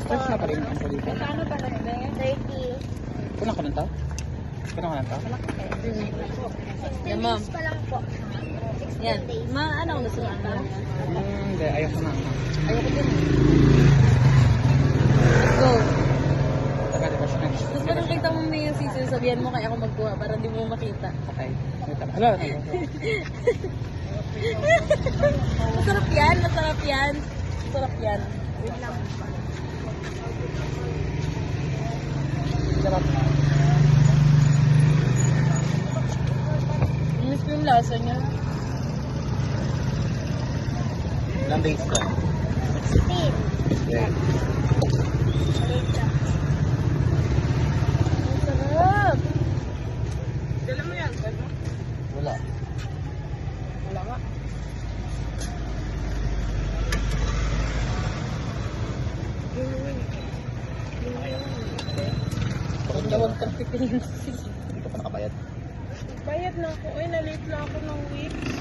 Fresh na pa rin ang pulita. Ano pa lang din? 30. Kulang ka lang to? Kulang ka lang to? 16 days pa lang po. 16 Yan. days. Ano ang gusto mo? Hindi, ayoko na. Ayoko din. Let's go. Taga, di ba siya next? Tapos parang kita mo may scissors, sabihan mo kaya ako magkuha para hindi mo makita. Okay. Hala, Masarap yan, masarap yan. Masarap yan. Wait lang. sarap. Miss ko yung lasa niya. Ilang days ka? 16. Yeah. Wait lang. Masarap. Dala mo yan, sir? Wala. Wala nga. Bakit daw ang Pipiliin hindi ka pa nakabayad? Bayad na ako. Uy, na-late na ako ng weeks.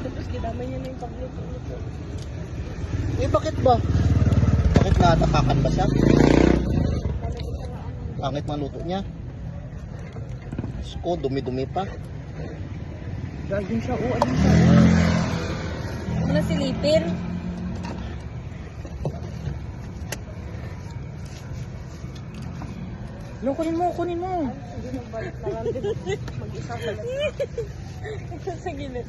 Tapos ginamay niya na yung pagluto-luto. Eh, bakit ba? Bakit natakakan ba siya? Pangit man luto niya. Sko, dumi-dumi pa. Ayun siya, ayun siya. Wala silipin. Lo, kunin mo, kunin mo. Hindi nang balik na lang din. Mag-isa pala. Sa gilid.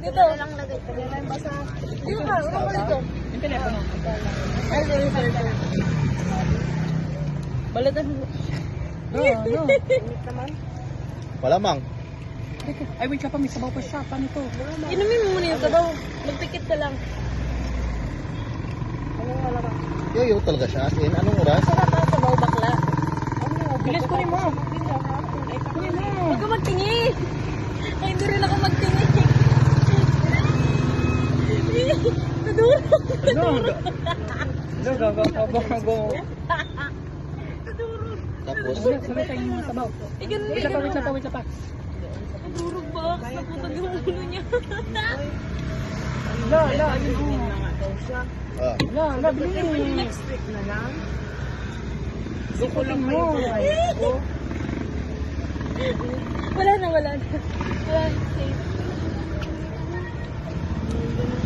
Dito lang lagay ko. Dito lang basa. Dito ka, urong mo dito. Yung telepono. Ay, sorry, sorry, sorry. Balatan mo. No. Init naman. Wala mang. Ay, wait siya pa, may sabaw pa siya. Paano ito? Inumin mo muna yung sabaw. Magpikit ka lang. Anong wala ka? Yoyo talaga siya. As in, anong oras? Sarap ang sabaw bakla. Bilis, kunin mo. Kunin mo. Huwag ka magtingin. Ay, hindi rin ako magtingin. Naduro. Gago. Tapos, sabay tayo yung mga sabaw. Eh, ganun Wait lang pa. Naduro ba? Naputag yung ulo niya. Ayun na nga daw siya. Bilis. Next week na lang. Gusto ko lang kayo kumain ko. Wala na. Wala na. Safe.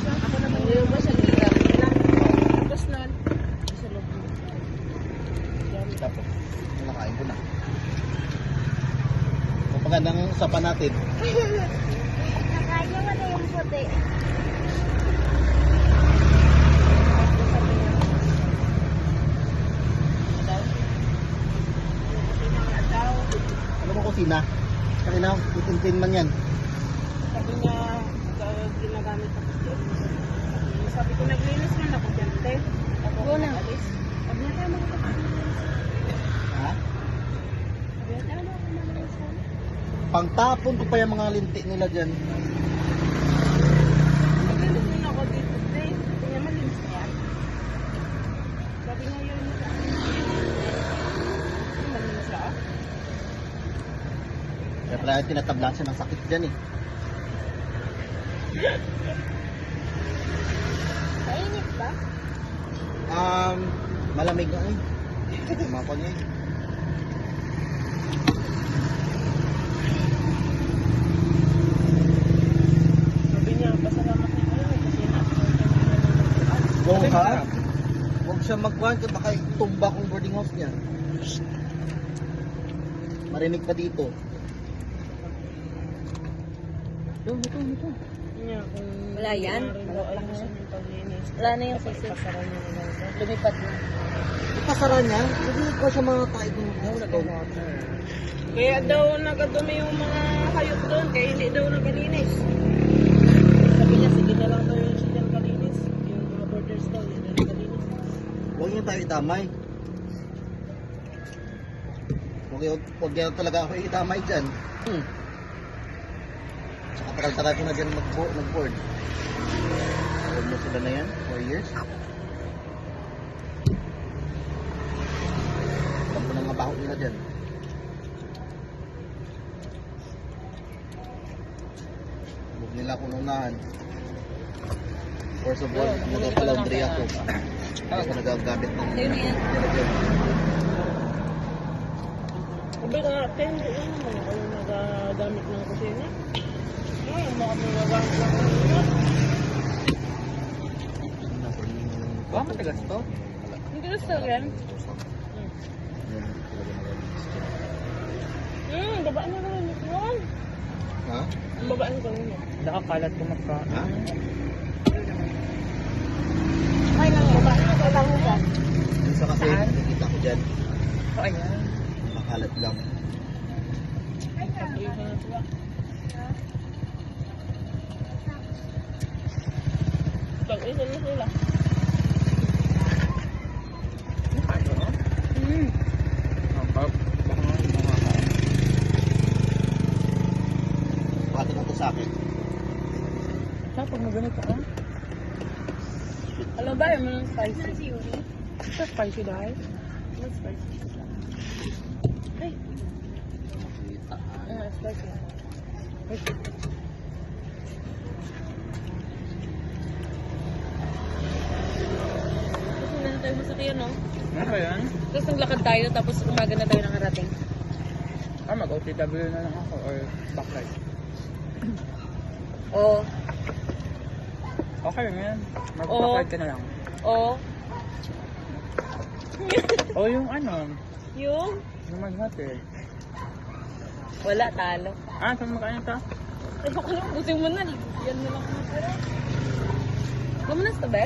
Ako naman Hindi ba siya hirap? tapos nun. Tapos, nakain ko na. Kapagandang usapan natin. Nakaya mo na yung puti. Ano mo kusina? Kanina, itintin man yan. Sabi niya, ginagamit ako siya. Sabi ko, naglinis man ako, Bente. Go na. Sabi niya, tayo mga kapatid. Ha? Sabi niya, tayo mga kapatid. Pangtapon ko pa yung mga linti nila dyan. Naglinis man ako dito, Bente. Sabi niya, malinis na yan. Sabi niya, yun. Malinis siya. Kaya pala tinatablan siya ng sakit dyan eh. Mainit ba? Malamig nga eh. Tumakon niya eh. Sabi niya, pasalamat niya kayo kasi Wow ha? Huwag siya magkuhan ka baka tumba kong boarding house niya. Marinig pa dito. Ito. Wala yan? Wala na siya ng paglinis. Wala na yung sisi. Pasara niya na lang. Lumipat na. Ipasara niya? Hindi ko siya mga tayo doon. Kaya daw nagadumi yung mga hayop doon, kaya hindi daw nagalinis. Sabi niya, sige na lang daw yung siya kalinis. Yung mga borders daw, hindi na nagalinis. Huwag niyo tayo itamay. Huwag niyo talaga ako itamay dyan. Saka tagal-tagal ko na dyan mag-board. Almost sila na yan, 4 years. Alam ko na mga baho nila dyan. Huwag nila akong unahan. First of all, nagpa-laundry ako. Hindi ako nagagamit ng Sa'yo na yan. Sabi ka natin, hindi naman ako nagagamit ng kusina. Ay, mga kami nagagamit ng kusina. Ba, matagas to? Hindi ko gusto yan. Babaan na naman yun. Ha? Babaan ko nun. Nakakalat ko magka... Ha? Okay lang yan. Babang mo dyan. Isa kasi, nakikita ko dyan. Oh, ayan. Makalat lang. Pag-isa na sila. Ano? Baka makakain. Bakit ito sa akin? Sa pag maganito ka? Alam ba, yung mga spicy. Ito spicy dahil. Mas spicy. Ay, Makita. spicy. Tapos na tayo masakyan, no? Ano ba yan? Tapos naglakad tayo, tapos umaga na tayo nakarating. Ah, mag-OTW na lang ako or backride. Oo. Okay lang yan. Mag-backride ka na lang. Oo. O yung ano, Yung? yung mag-hotel. Wala, talo. Ah, saan makain ito? Ay, baka lang, busin mo na. Yan na lang ako pera. Gamanas ka ba?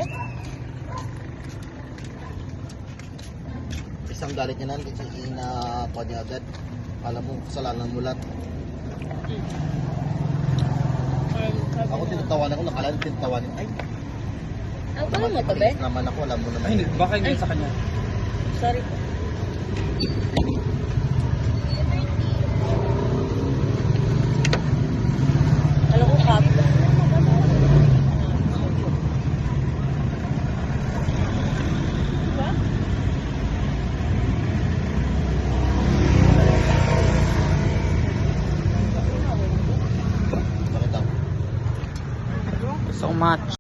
Isang galit niya na, kasi ina-pa niya agad. Alam mo, kasalanan mo lahat. Ako tinatawanan ko, nakalaan tinatawanan. Ay, Ang pala mo to, be? naman ako, alam mo naman. Ay, hindi. Baka yun sa kanya. Sorry. Alam ko, cup. Bakit daw? So much.